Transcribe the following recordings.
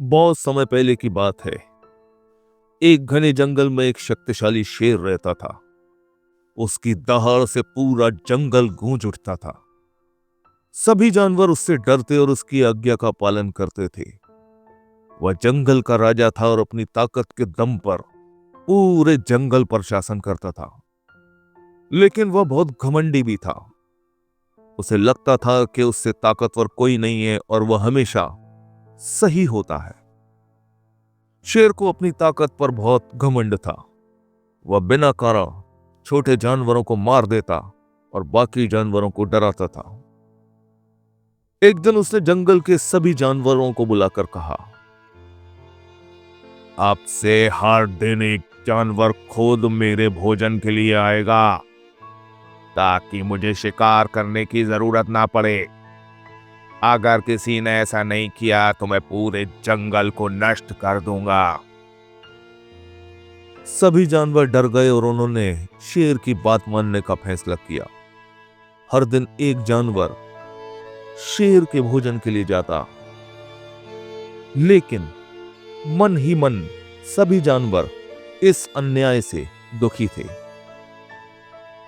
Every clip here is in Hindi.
बहुत समय पहले की बात है। एक घने जंगल में एक शक्तिशाली शेर रहता था। उसकी दहाड़ से पूरा जंगल गूंज उठता था। सभी जानवर उससे डरते और उसकी आज्ञा का पालन करते थे। वह जंगल का राजा था और अपनी ताकत के दम पर पूरे जंगल पर शासन करता था। लेकिन वह बहुत घमंडी भी था। उसे लगता था कि उससे ताकतवर कोई नहीं है और वह हमेशा सही होता है। शेर को अपनी ताकत पर बहुत घमंड था। वह बिना कारण छोटे जानवरों को मार देता और बाकी जानवरों को डराता था। एक दिन उसने जंगल के सभी जानवरों को बुलाकर कहा, अब से हर दिन एक जानवर खुद मेरे भोजन के लिए आएगा, ताकि मुझे शिकार करने की जरूरत ना पड़े। अगर किसी ने ऐसा नहीं किया तो मैं पूरे जंगल को नष्ट कर दूंगा। सभी जानवर डर गए और उन्होंने शेर की बात मानने का फैसला किया। हर दिन एक जानवर शेर के भोजन के लिए जाता, लेकिन मन ही मन सभी जानवर इस अन्याय से दुखी थे।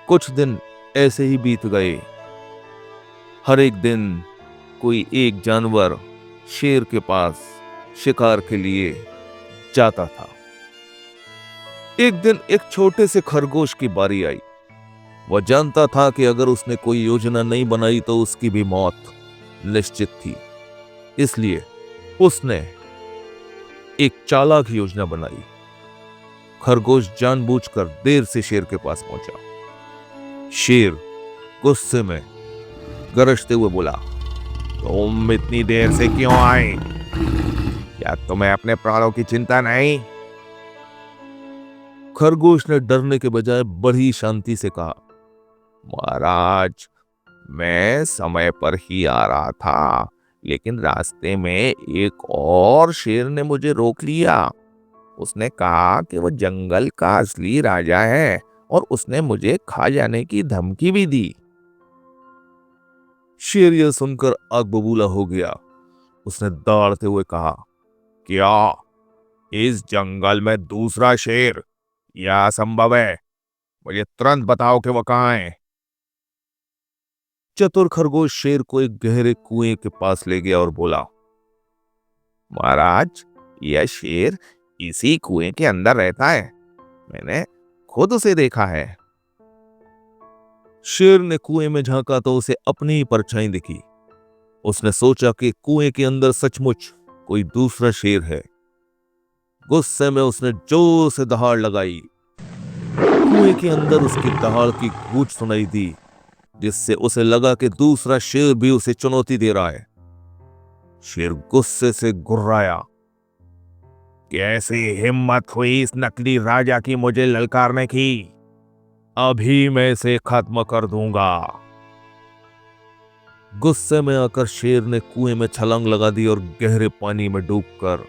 कुछ दिन ऐसे ही बीत गए। हर एक दिन कोई एक जानवर शेर के पास शिकार के लिए जाता था। एक दिन एक छोटे से खरगोश की बारी आई। वह जानता था कि अगर उसने कोई योजना नहीं बनाई तो उसकी भी मौत निश्चित थी। इसलिए उसने एक चालाक योजना बनाई। खरगोश जानबूझकर देर से शेर के पास पहुंचा। शेर गुस्से में गरजते हुए बोला, तुम इतनी देर से क्यों आए? क्या तुम्हें अपने प्राणों की चिंता नहीं? खरगोश ने डरने के बजाय बड़ी शांति से कहा, महाराज, मैं समय पर ही आ रहा था, लेकिन रास्ते में एक और शेर ने मुझे रोक लिया। उसने कहा कि वह जंगल का असली राजा है और उसने मुझे खा जाने की धमकी भी दी। शेर यह सुनकर आग बबूला हो गया। उसने दौड़ते हुए कहा, क्या इस जंगल में दूसरा शेर? यह असंभव है। मुझे तुरंत बताओ कि वह कहां है। चतुर खरगोश शेर को एक गहरे कुएं के पास ले गया और बोला, महाराज, यह शेर इसी कुएं के अंदर रहता है। मैंने खुद उसे देखा है। शेर ने कुएं में झांका तो उसे अपनी ही परछाई दिखी। उसने सोचा कि कुएं के अंदर सचमुच कोई दूसरा शेर है। गुस्से में उसने जोर से दहाड़ लगाई। कुएं के अंदर उसकी दहाड़ की गूंज सुनाई दी, जिससे उसे लगा कि दूसरा शेर भी उसे चुनौती दे रहा है। शेर गुस्से से गुर्राया, कैसी हिम्मत हुई इस नकली राजा की मुझे ललकारने की? अभी मैं इसे खत्म कर दूंगा। गुस्से में आकर शेर ने कुएं में छलांग लगा दी और गहरे पानी में डूबकर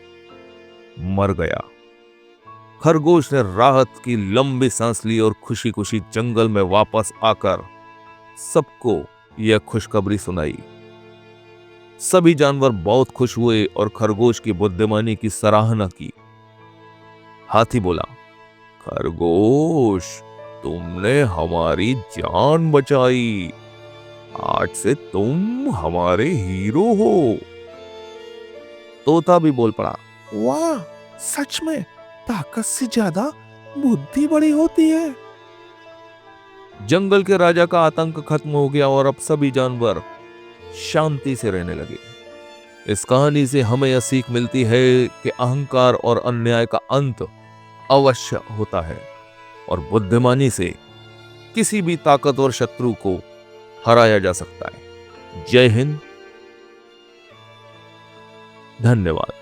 मर गया। खरगोश ने राहत की लंबी सांस ली और खुशी खुशी जंगल में वापस आकर सबको यह खुशखबरी सुनाई। सभी जानवर बहुत खुश हुए और खरगोश की बुद्धिमानी की सराहना की। हाथी बोला, खरगोश, तुमने हमारी जान बचाई। आज से तुम हमारे हीरो हो। तोता भी बोल पड़ा, वाह, सच में ताकत से ज्यादा बुद्धि बड़ी होती है। जंगल के राजा का आतंक खत्म हो गया और अब सभी जानवर शांति से रहने लगे। इस कहानी से हमें यह सीख मिलती है कि अहंकार और अन्याय का अंत अवश्य होता है और बुद्धिमानी से किसी भी ताकतवर शत्रु को हराया जा सकता है। जय हिंद, धन्यवाद।